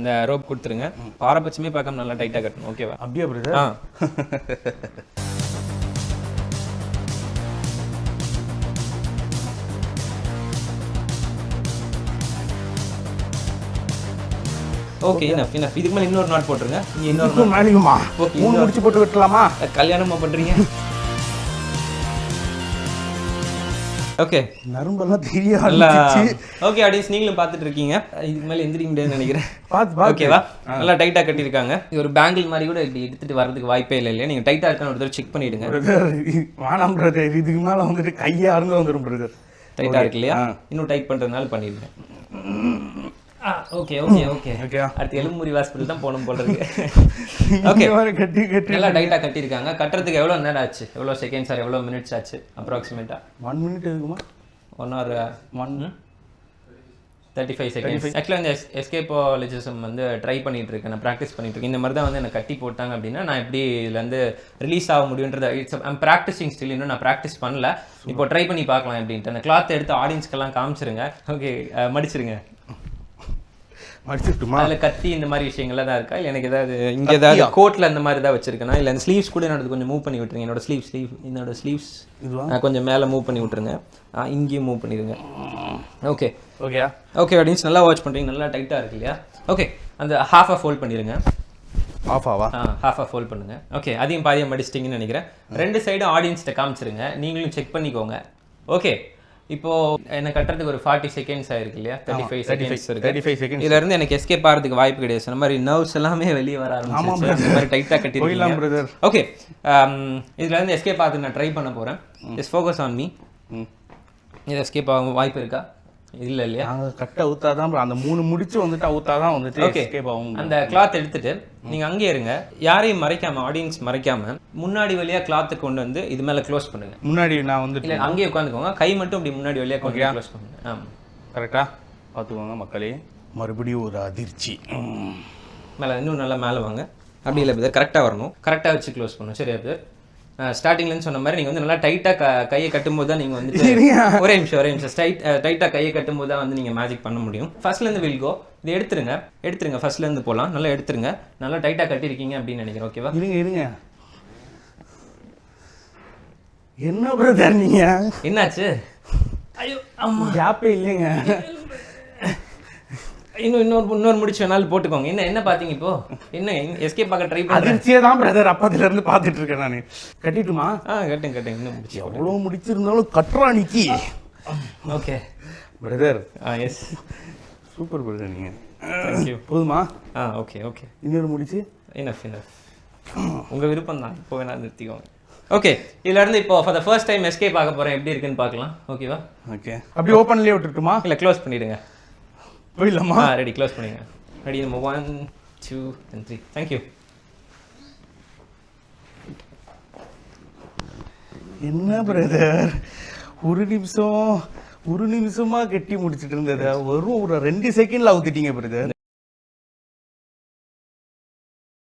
அந்த ரோப் கொடுத்துருங்க. பாரபட்சமே பார்க்காம நல்லா டைட்டாக கட்டணும். ஓகேவா? அப்படியே பிரதர். Okay, enough. இதுக்கு மேலே இன்னொரு நாட் போட்டுருங்க. இன்னொரு மேலேயுமா? மூணு முடிச்சு போட்டு விட்டுலாமா? கல்யாணமா பண்ணுறீங்க? ஓகே, நரம்பெல்லாம் தெரியாது. ஓகே ஆடியன்ஸ், நீங்களும் பார்த்துட்டு இருக்கீங்க. இதுக்கு மேலே எந்திரிக்க முடியாதுன்னு நினைக்கிறேன். ஓகேவா? நல்லா டைட்டாக கட்டியிருக்காங்க. இது ஒரு பேங்கிள் மாதிரி கூட இப்படி எடுத்துட்டு வரதுக்கு வாய்ப்பே இல்லை இல்லையா? நீங்கள் டைட்டாக இருக்கான்னு ஒரு தடவை செக் பண்ணிவிடுங்க. வேணாம் பிரதர், இதுக்கு மேலே வந்துட்டு கையை அறுந்து வந்துடும் பிரதர். டைட்டாக இருக்கு இல்லையா? இன்னும் டைட் பண்ணுறதுனால பண்ணிடுங்க. Okay okay okay okay. அடுத்து எலும்புரி ஹாஸ்பிட்டல் தான் போகணும் போல இருக்கு. ஓகே, கட்டி நல்லா டைட்டாக கட்டியிருக்காங்க. கட்டுறதுக்கு எவ்வளோ நேரம் ஆச்சு? எவ்வளோ செகண்ட்ஸ் ஆர் எவ்வளோ மினிட்ஸ் ஆச்சு அப்ராக்சிமேட்டாக? 1 minute இருக்குமா? 1 hour 35 seconds. ஆக்சுவலாக இந்த எஸ்கேப்பாலஜிசம் வந்து ட்ரை பண்ணிட்டு இருக்கேன், நான் ப்ராக்டிஸ் பண்ணிட்டு இருக்கேன். இந்த மாதிரி தான் வந்து எனக்கு கட்டி போட்டாங்க அப்படின்னா நான் எப்படி இதில் வந்து ரிலீஸ் ஆக முடியுன்றது ஐம் ப்ராக்டிஸிங் ஸ்டில். இன்னும் நான் ப்ராக்டிஸ் பண்ணல. இப்போ ட்ரை பண்ணி பார்க்கலாம் அப்படின்ட்டு. அந்த கிளாத் எடுத்து ஆடியன்ஸ்க்கெல்லாம் காமிச்சிருங்க. ஓகே, மடிச்சிருங்க. அதில் கத்தி இந்த மாதிரி விஷயங்கள்லாம் தான் இருக்கா? இல்லை எனக்கு ஏதாவது இங்கே ஏதாவது கோட்டில் அந்த மாதிரி தான் வச்சிருக்கேனா? இல்லை அந்த ஸ்லீவ்ஸ் கூட என்னோட கொஞ்சம் மூவ் பண்ணி விட்டுருங்க. என்னோட ஸ்லீவ்ஸ் கொஞ்சம் மேலே மூவ் பண்ணி விட்டுருங்க. இங்கேயும் மூவ் பண்ணிடுங்க. ஓகே ஓகே ஓகே ஆடியன்ஸ், நல்லா வாட்ச் பண்ணுறீங்க. நல்லா டைட்டாக இருக்கு இல்லையா? ஓகே, அந்த ஹாஃபாக ஃபோல்ட் பண்ணிடுங்க. ஹாஃபாக ஃபோல்ட் பண்ணுங்க. ஓகே, அதையும் பாதியாக மடிச்சிட்டிங்கன்னு நினைக்கிறேன். 2 சைடும் ஆடியன்ஸ்கிட்ட காமிச்சிருங்க. நீங்களும் செக் பண்ணிக்கோங்க. ஓகே, இப்போ என்ன கட்டுறதுக்கு ஒரு 40 seconds ஆயிருக்கு இல்லையா? 35 seconds இருக்கு. இதுல இருந்து எனக்கு எஸ்கேப் ஆகிறதுக்கு வாய்ப்பு கிடையாது. அந்த மாதிரி நர்வ்ஸ் எல்லாமே வெளியே வர ஆரம்பிச்சு. இந்த மாதிரி டைட்டா கட்டிருக்கீங்க. ஓகே, இதுல இருந்து எஸ்கேப் ஆகிறதுக்கு நான் ட்ரை பண்ண போறேன். Just focus on me. இது எஸ்கேப் ஆக வாய்ப்பு இருக்கா? இல்ல இல்லையா? கட்ட அவுத்தாதான் அந்த 3 முடிச்சு வந்துட்டு அவுத்தாதான் வந்துட்டு எஸ்கேப் ஆகும். அந்த கிளாத் எடுத்துட்டு நீங்க அங்கே இருங்க. யாரையும் மறைக்காம, ஆடியன்ஸ் மறைக்காம முன்னாடி வழியா கிளாத் கொண்டு வந்து இது மேல க்ளோஸ் பண்ணுங்க. முன்னாடி நான் வந்து இல்ல அங்கேயே உட்காந்துக்கோங்க. கை மட்டும் இப்படி முன்னாடி வழியா கொண்டு க்ளோஸ் பண்ணுங்க. ஆமா, கரெக்டா பார்த்துக்கோங்க மக்களே. மறுபடியும் ஒரு அதிர்ச்சி. மேலே இன்னும் நல்லா மேலே வாங்க. அப்படி இல்லை பிரதர், கரெக்டாக வரணும். கரெக்டாக வச்சு க்ளோஸ் பண்ணணும். சரியா பிரதர்? ஸ்டார்டிங்லேருந்து சொன்ன மாதிரி நீங்கள் வந்து நல்லா டைட்டாக கையை கட்டும்போது தான் நீங்கள் வந்து ஒரே நிமிஷம் டைட்டாக கையை கட்டும்போது தான் வந்து நீங்கள் மேஜிக் பண்ண முடியும். ஃபர்ஸ்ட்லேருந்து வில் கோ. இதை எடுத்துருங்க. ஃபர்ஸ்ட்லேருந்து போகலாம். நல்லா எடுத்துருங்க. நல்லா டைட்டாக கட்டியிருக்கீங்க அப்படின்னு நினைக்கிறேன். ஓகேவா? இருங்க. என்ன பிரதர் நீங்க? என்னாச்சு? ஐயோ அம்மா, ஜாப்பே இல்லைங்க. இன்னொரு முடிச்சு வேணாலும் போட்டுக்கோங்க. என்ன பார்த்தீங்க இப்போ? என்ன எஸ்கேப் பார்க்க ட்ரை பண்ணுறேன். அதிர்ச்சியே தான் பிரதர். அப்பத்துல இருந்து பார்த்துட்டு இருக்கேன் நான். கட்டிட்டுமா? கட்டுங்க. இன்னும் முடிச்சு எவ்வளோ முடிச்சிருந்தாலும் கட்டுறானிக்கு. Okay brother. Yes, super brother. நீங்க தேங்க்யூ. போதுமா? ஓகே. இன்னொரு முடிச்சு இனஃப். உங்கள் விருப்பம் தான். இப்போ வேணா நிறுத்திக்கோங்க. ஓகே, இதுலேருந்து இப்போ for the first time escape ஆக போகிறேன். எப்படி இருக்குன்னு பார்க்கலாம். ஓகேவா? ஓகே, அப்படி ஓப்பன்லேயே விட்டுட்டுமா? இல்லை, க்ளோஸ் பண்ணிவிடுங்க. போயிடலாமா? ரெடி, க்ளோஸ் பண்ணிடுங்க. ரெடி, நம்ம 1 2 and 3. தேங்க்யூ. என்ன பிரதர், ஒரு நிமிஷமா கட்டி முடிச்சிட்டு இருந்ததை ஒரு 2 செகண்ட்ல அவுத்துட்டீங்க பிரதர்.